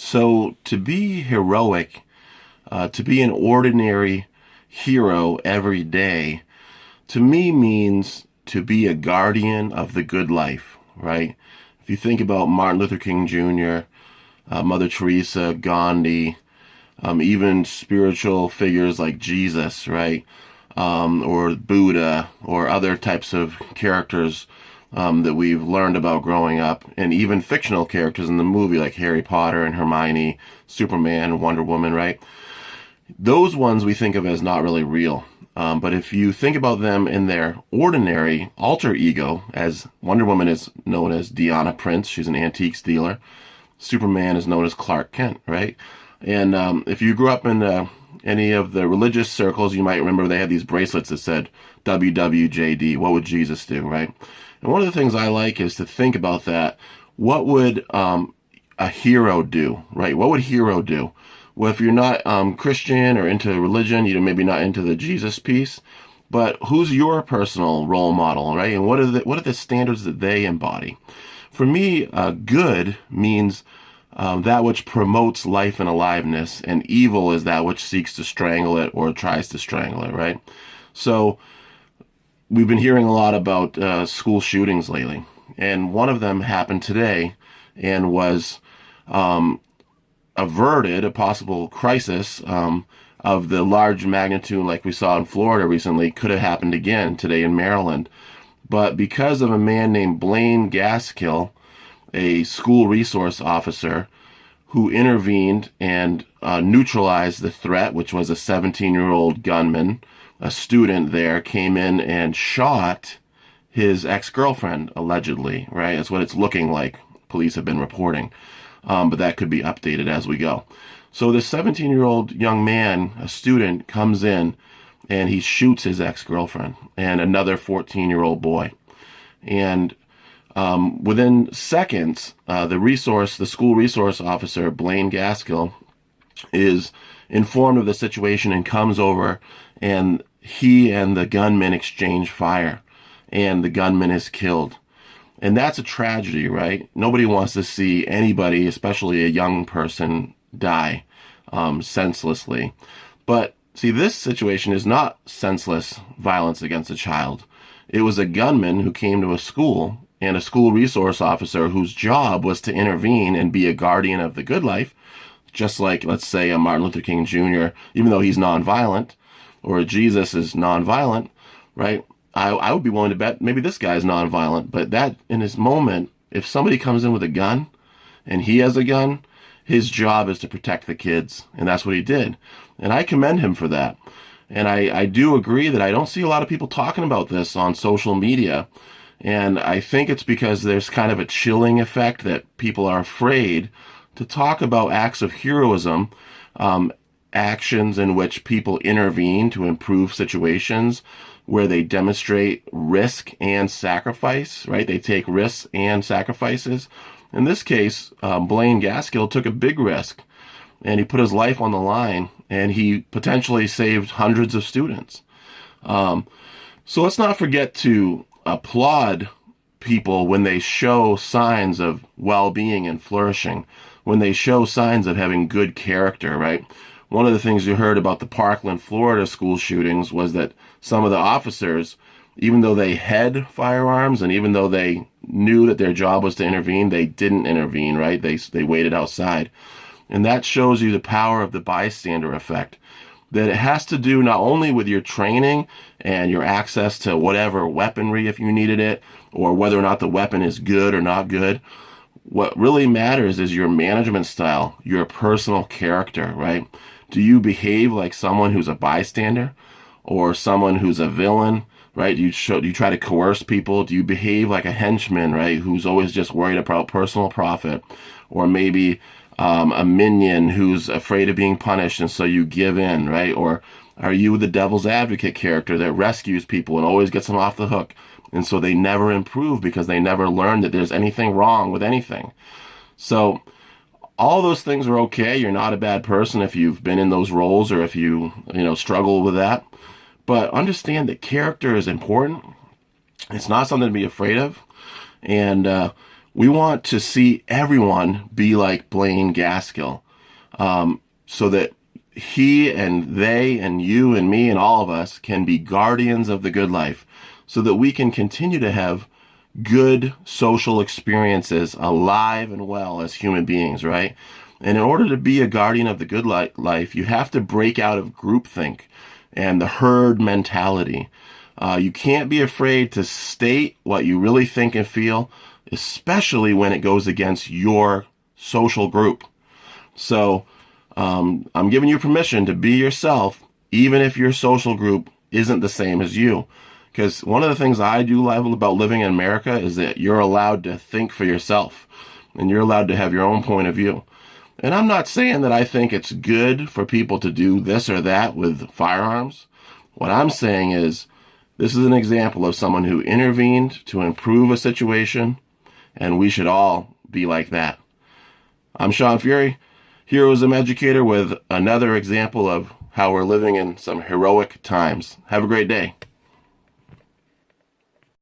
So to be heroic, to be an ordinary hero every day, to me means to be a guardian of the good life, right? If you think about Martin Luther King Jr., Mother Teresa, Gandhi, even spiritual figures like Jesus, right? Or Buddha, or other types of characters that we've learned about growing up, and even fictional characters in the movie like Harry Potter and Hermione, Superman, Wonder Woman, right? Those ones we think of as not really real. But if you think about them in their ordinary alter ego, as Wonder Woman is known as Diana Prince, she's an antiques dealer. Superman is known as Clark Kent, right? And if you grew up in any of the religious circles, you might remember they had these bracelets that said WWJD, what would Jesus do, right? And one of the things I like is to think about that. What would a hero do, right? What would hero do? Well, if you're not Christian or into religion, you're maybe not into the Jesus piece, but who's your personal role model, right? And what are the standards that they embody? For me, good means that which promotes life and aliveness, and evil is that which seeks to strangle it or tries to strangle it, right? So we've been hearing a lot about school shootings lately, and one of them happened today and was averted. A possible crisis of the large magnitude like we saw in Florida recently could have happened again today in Maryland. But because of a man named Blaine Gaskill, a school resource officer who intervened and neutralized the threat, which was a 17-year-old gunman, a student there came in and shot his ex-girlfriend, allegedly, right? That's what it's looking like. Police have been reporting. But that could be updated as we go. So this 17-year-old young man, a student, comes in and he shoots his ex-girlfriend and another 14-year-old boy. And within seconds, the school resource officer, Blaine Gaskill, is informed of the situation and comes over, and he and the gunman exchange fire, and the gunman is killed. And that's a tragedy, right? Nobody wants to see anybody, especially a young person, die senselessly. But see, this situation is not senseless violence against a child. It was a gunman who came to a school, and a school resource officer whose job was to intervene and be a guardian of the good life, just like, let's say, a Martin Luther King Jr., even though he's nonviolent, or a Jesus is nonviolent, right? I would be willing to bet maybe this guy's nonviolent, but that in his moment, if somebody comes in with a gun and he has a gun, his job is to protect the kids, and that's what he did. And I commend him for that. And I do agree that I don't see a lot of people talking about this on social media, and I think it's because there's kind of a chilling effect that people are afraid to talk about acts of heroism, actions in which people intervene to improve situations, where they demonstrate risk and sacrifice, right? They take risks and sacrifices. In this case, Blaine Gaskill took a big risk, and he put his life on the line, and he potentially saved hundreds of students. So let's not forget to applaud people when they show signs of well-being and flourishing, when they show signs of having good character, right? One of the things you heard about the Parkland, Florida school shootings was that some of the officers, even though they had firearms and even though they knew that their job was to intervene, they didn't intervene, right? They waited outside. And that shows you the power of the bystander effect, that it has to do not only with your training and your access to whatever weaponry if you needed it, or whether or not the weapon is good or not good. What really matters is your management style, your personal character, right? Do you behave like someone who's a bystander or someone who's a villain, right? Do you try to coerce people? Do you behave like a henchman, right, who's always just worried about personal profit? Or maybe a minion who's afraid of being punished and so you give in, right? Or are you the devil's advocate character that rescues people and always gets them off the hook? And so they never improve because they never learn that there's anything wrong with anything. So all those things are okay. You're not a bad person if you've been in those roles or if you struggle with that. But understand that character is important. It's not something to be afraid of. And We want to see everyone be like Blaine Gaskill, so that he and they and you and me and all of us can be guardians of the good life, so that we can continue to have good social experiences alive and well as human beings, right? And in order to be a guardian of the good life, you have to break out of groupthink and the herd mentality. You can't be afraid to state what you really think and feel, especially when it goes against your social group. So I'm giving you permission to be yourself, even if your social group isn't the same as you. Because one of the things I do love about living in America is that you're allowed to think for yourself, and you're allowed to have your own point of view. And I'm not saying that I think it's good for people to do this or that with firearms. What I'm saying is, this is an example of someone who intervened to improve a situation, and we should all be like that. I'm Shawn Fury, Heroism educator, with another example of how we're living in some heroic times. Have a great day.